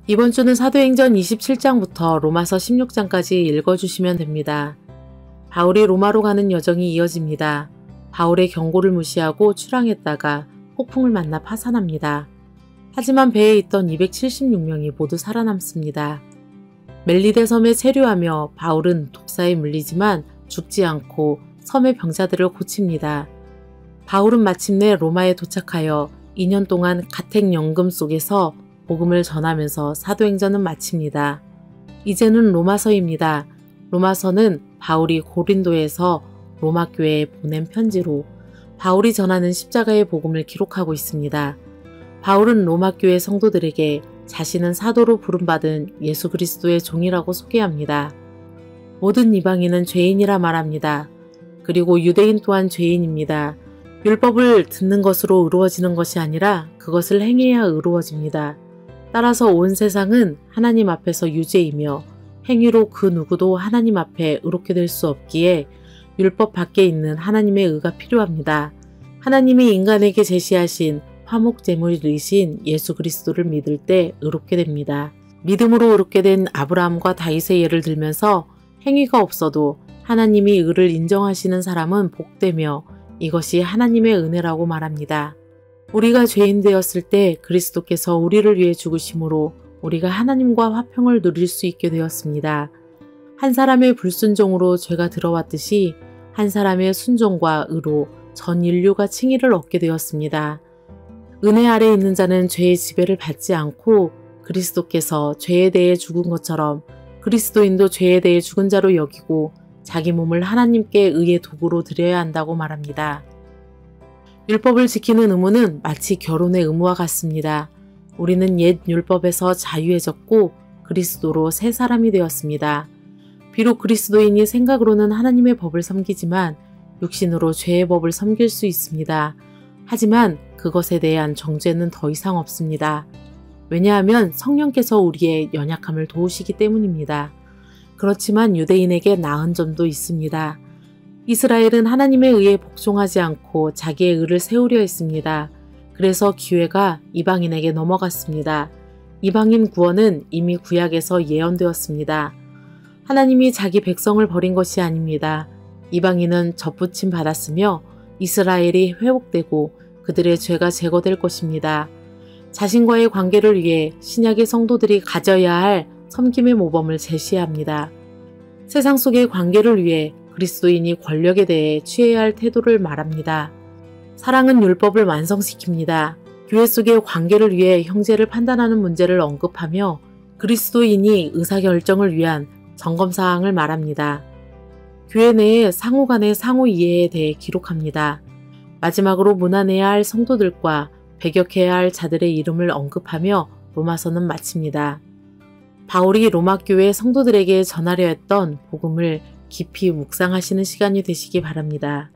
이번 주는 사도행전 27장부터 로마서 16장까지 읽어주시면 됩니다. 바울이 로마로 가는 여정이 이어집니다. 바울의 경고를 무시하고 출항했다가 폭풍을 만나 파산합니다. 하지만 배에 있던 276명이 모두 살아남습니다. 멜리데 섬에 체류하며 바울은 독사에 물리지만 죽지 않고 섬의 병자들을 고칩니다. 바울은 마침내 로마에 도착하여 2년 동안 가택연금 속에서 복음을 전하면서 사도행전은 마칩니다. 이제는 로마서입니다. 로마서는 바울이 고린도에서 로마 교회에 보낸 편지로 바울이 전하는 십자가의 복음을 기록하고 있습니다. 바울은 로마 교회 성도들에게 자신은 사도로 부름받은 예수 그리스도의 종이라고 소개합니다. 모든 이방인은 죄인이라 말합니다. 그리고 유대인 또한 죄인입니다. 율법을 듣는 것으로 의로워지는 것이 아니라 그것을 행해야 의로워집니다. 따라서 온 세상은 하나님 앞에서 유죄이며 행위로 그 누구도 하나님 앞에 의롭게 될 수 없기에 율법 밖에 있는 하나님의 의가 필요합니다. 하나님이 인간에게 제시하신 화목제물이신 예수 그리스도를 믿을 때 의롭게 됩니다. 믿음으로 의롭게 된 아브라함과 다윗의 예를 들면서 행위가 없어도 하나님이 의를 인정하시는 사람은 복되며 이것이 하나님의 은혜라고 말합니다. 우리가 죄인 되었을 때 그리스도께서 우리를 위해 죽으심으로 우리가 하나님과 화평을 누릴 수 있게 되었습니다. 한 사람의 불순종으로 죄가 들어왔듯이 한 사람의 순종과 의로 전 인류가 칭의를 얻게 되었습니다. 은혜 아래 있는 자는 죄의 지배를 받지 않고 그리스도께서 죄에 대해 죽은 것처럼 그리스도인도 죄에 대해 죽은 자로 여기고 자기 몸을 하나님께 의의 도구로 드려야 한다고 말합니다. 율법을 지키는 의무는 마치 결혼의 의무와 같습니다. 우리는 옛 율법에서 자유해졌고 그리스도로 새 사람이 되었습니다. 비록 그리스도인이 생각으로는 하나님의 법을 섬기지만 육신으로 죄의 법을 섬길 수 있습니다. 하지만 그것에 대한 정죄는 더 이상 없습니다. 왜냐하면 성령께서 우리의 연약함을 도우시기 때문입니다. 그렇지만 유대인에게 나은 점도 있습니다. 이스라엘은 하나님의 의에 복종하지 않고 자기의 의를 세우려 했습니다. 그래서 기회가 이방인에게 넘어갔습니다. 이방인 구원은 이미 구약에서 예언되었습니다. 하나님이 자기 백성을 버린 것이 아닙니다. 이방인은 접붙임 받았으며 이스라엘이 회복되고 그들의 죄가 제거될 것입니다. 자신과의 관계를 위해 신약의 성도들이 가져야 할 섬김의 모범을 제시합니다. 세상 속의 관계를 위해 그리스도인이 권력에 대해 취해야 할 태도를 말합니다. 사랑은 율법을 완성시킵니다. 교회 속의 관계를 위해 형제를 판단하는 문제를 언급하며 그리스도인이 의사결정을 위한 점검사항을 말합니다. 교회 내의 상호 간의 상호 이해에 대해 기록합니다. 마지막으로 무난해야 할 성도들과 배격해야 할 자들의 이름을 언급하며 로마서는 마칩니다. 바울이 로마 교회 성도들에게 전하려 했던 복음을 깊이 묵상하시는 시간이 되시기 바랍니다.